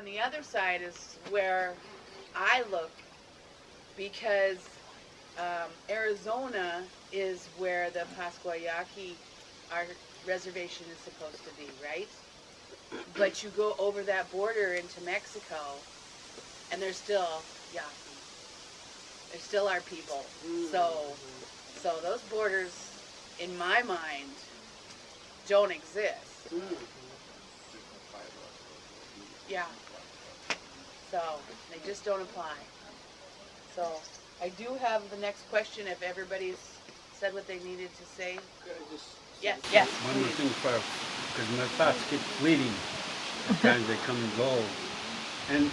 on the other side is where I look, because Arizona is where the Pasquayaki, our reservation, is supposed to be, right? But you go over that border into Mexico, and there's still Yaqui. They're still our people. So those borders, in my mind, don't exist. Yeah. So they just don't apply. So I do have the next question if everybody's said what they needed to say. Yes. One more thing, because my thoughts get fleeting. At times they come and go. And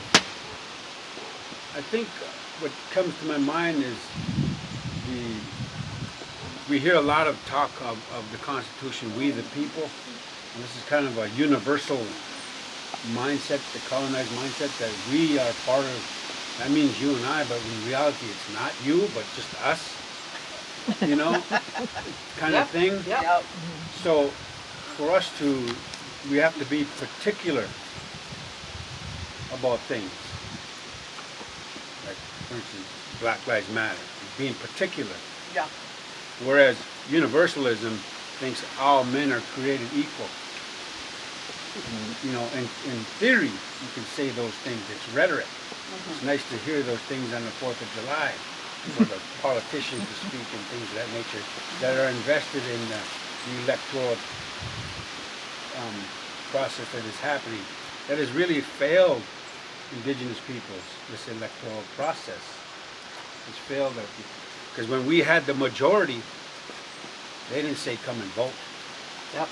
I think what comes to my mind is we hear a lot of talk of the Constitution, we the people. And this is kind of a universal mindset, the colonized mindset, that we are part of, that means you and I, but in reality it's not you, but just us, you know, kind of thing. Yep. So for us we have to be particular about things. Like, for instance, Black Lives Matter, being particular. Yeah. Whereas universalism thinks all men are created equal. You know, in theory, you can say those things. It's rhetoric. It's nice to hear those things on the 4th of July for the politicians to speak and things of that nature that are invested in the electoral process that is happening. That has really failed indigenous peoples, this electoral process. It's failed us. Because when we had the majority, they didn't say come and vote. Yep.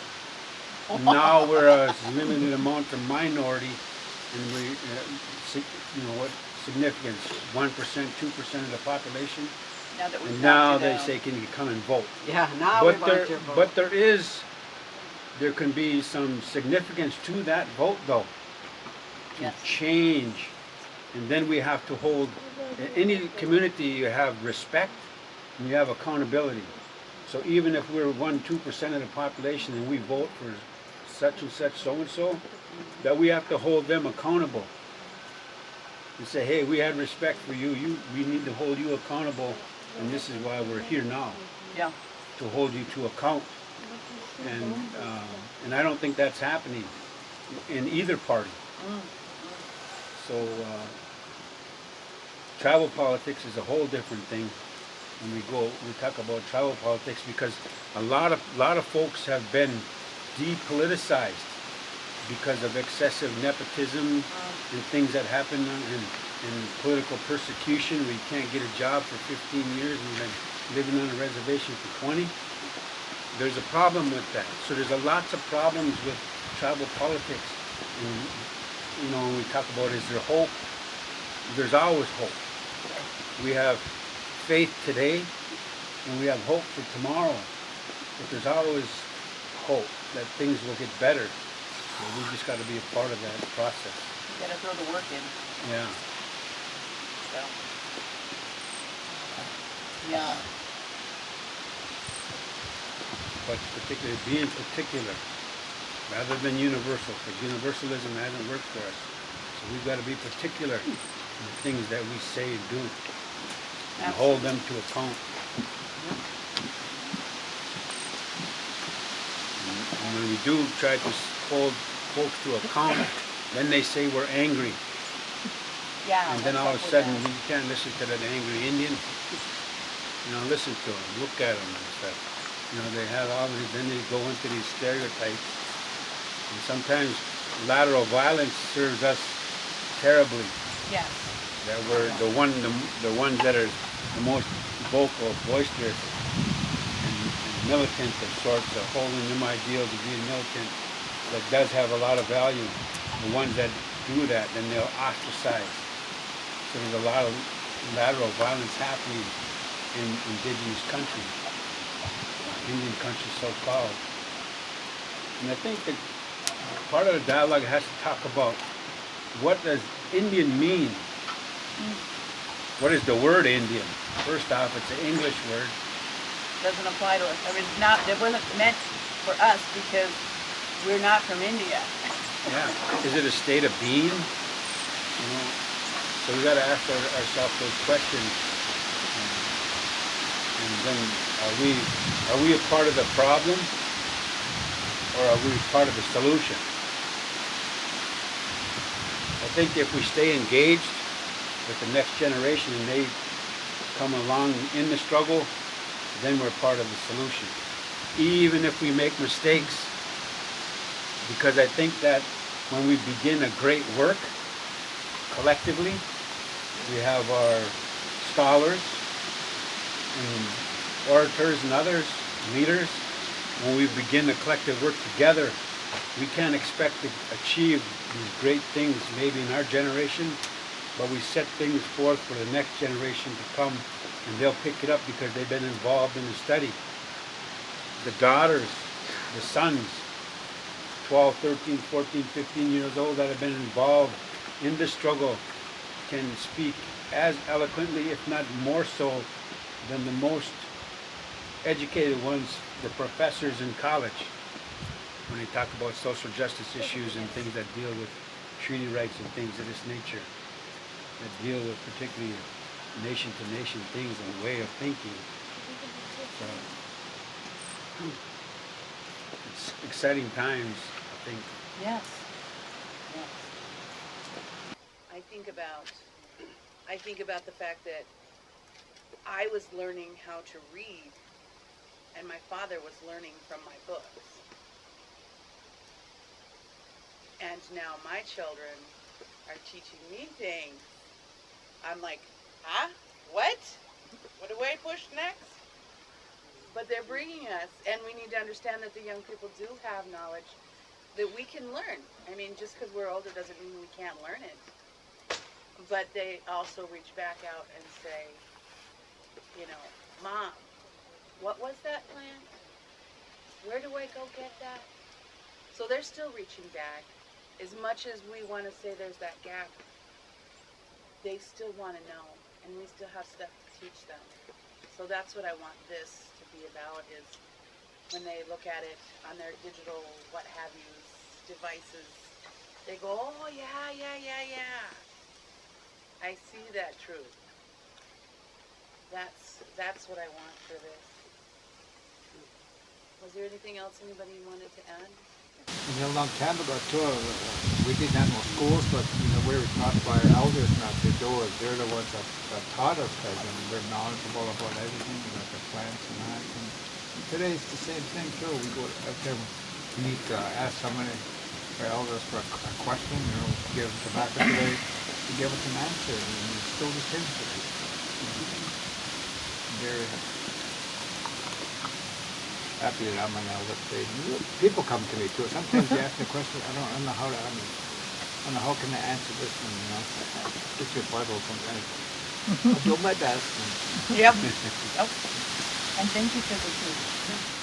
Now we're a limited amount of minority, and we, you know, what significance? 1%, 2% of the population. Now that we've And now knocked it they down. say, can you come and vote? Yeah, now we But want your vote. but there can be some significance to that vote, though, to Yes. change. And then we have to hold, in any community you have respect and you have accountability. So even if we're 1-2% of the population and we vote for such and such so-and-so, that we have to hold them accountable. And say, hey, we had respect for you, we need to hold you accountable, and this is why we're here now, Yeah. to hold you to account. And I don't think that's happening in either party. So tribal politics is a whole different thing. When we talk about tribal politics, because a lot of folks have been depoliticized because of excessive nepotism and things that happen in political persecution, where you can't get a job for 15 years and you've been living on a reservation for 20. There's a problem with that. So there's lots of problems with tribal politics. And, you know, when we talk about is there hope, there's always hope. We have faith today and we have hope for tomorrow. But there's always hope that things will get better. So we just got to be a part of that process. You gotta throw the work in. Yeah. So. Yeah. But particularly being particular rather than universal, because universalism hasn't worked for us. So we've got to be particular in the things that we say and do and hold them to account. And when we do try to hold folks to account, then they say we're angry. Yeah. And then all of a sudden you can't listen to that angry Indian. You know, listen to them, look at them and stuff. You know, they have all these, then they go into these stereotypes. And sometimes lateral violence serves us terribly. Yes. That we're the ones that are the most vocal, boisterous, and militant of sorts, of holding them ideals of being militant, that does have a lot of value. The ones that do that, then they'll ostracize. So there's a lot of lateral violence happening in indigenous countries, Indian countries so-called. And I think that part of the dialogue has to talk about what does Indian mean? What is the word Indian? First off, it's an English word. Doesn't apply to us. I mean, it wasn't meant for us because we're not from India. Yeah. Is it a state of being? You know, so we got to ask ourselves those questions. And then, are we a part of the problem, or are we part of the solution? I think if we stay engaged with the next generation and they come along in the struggle, then we're part of the solution. Even if we make mistakes, because I think that when we begin a great work collectively, we have our scholars and orators and others, leaders. When we begin the collective work together, we can't expect to achieve these great things maybe in our generation, but we set things forth for the next generation to come, and they'll pick it up because they've been involved in the study. The daughters, the sons, 12, 13, 14, 15 years old that have been involved in the struggle can speak as eloquently, if not more so, than the most educated ones, the professors in college, when they talk about social justice issues and things that deal with treaty rights and things of this nature, that deal with particularly nation-to-nation things and way of thinking. So, it's exciting times, I think. Yes. Yes. I think about the fact that I was learning how to read, and my father was learning from my books. And now my children are teaching me things. I'm like, huh? What? What do I push next? But they're bringing us, and we need to understand that the young people do have knowledge that we can learn. I mean, just because we're older doesn't mean we can't learn it. But they also reach back out and say, you know, Mom, what was that plant? Where do I go get that? So they're still reaching back. As much as we want to say there's that gap, they still want to know, and we still have stuff to teach them. So that's what I want this to be about, is when they look at it on their digital what have you devices, they go, oh yeah, yeah, yeah, yeah. I see that truth. That's what I want for this. Was there anything else anybody wanted to add? A long time ago too, we didn't have no schools, but we were taught by our elders not to do it. They're the ones that taught us that, and we're knowledgeable about everything, about the plants and that. And today it's the same thing too. We go out there, we need to ask somebody, our elders, for a question. Give tobacco today, we give us an answer, and it's still the same today. Very happy that I'm an elder today. People come to me too. Sometimes they ask me a question. I don't know how to. I don't know how can I answer this one. It's your puzzle sometimes. I'll do my best. Yep. And thank you for the truth.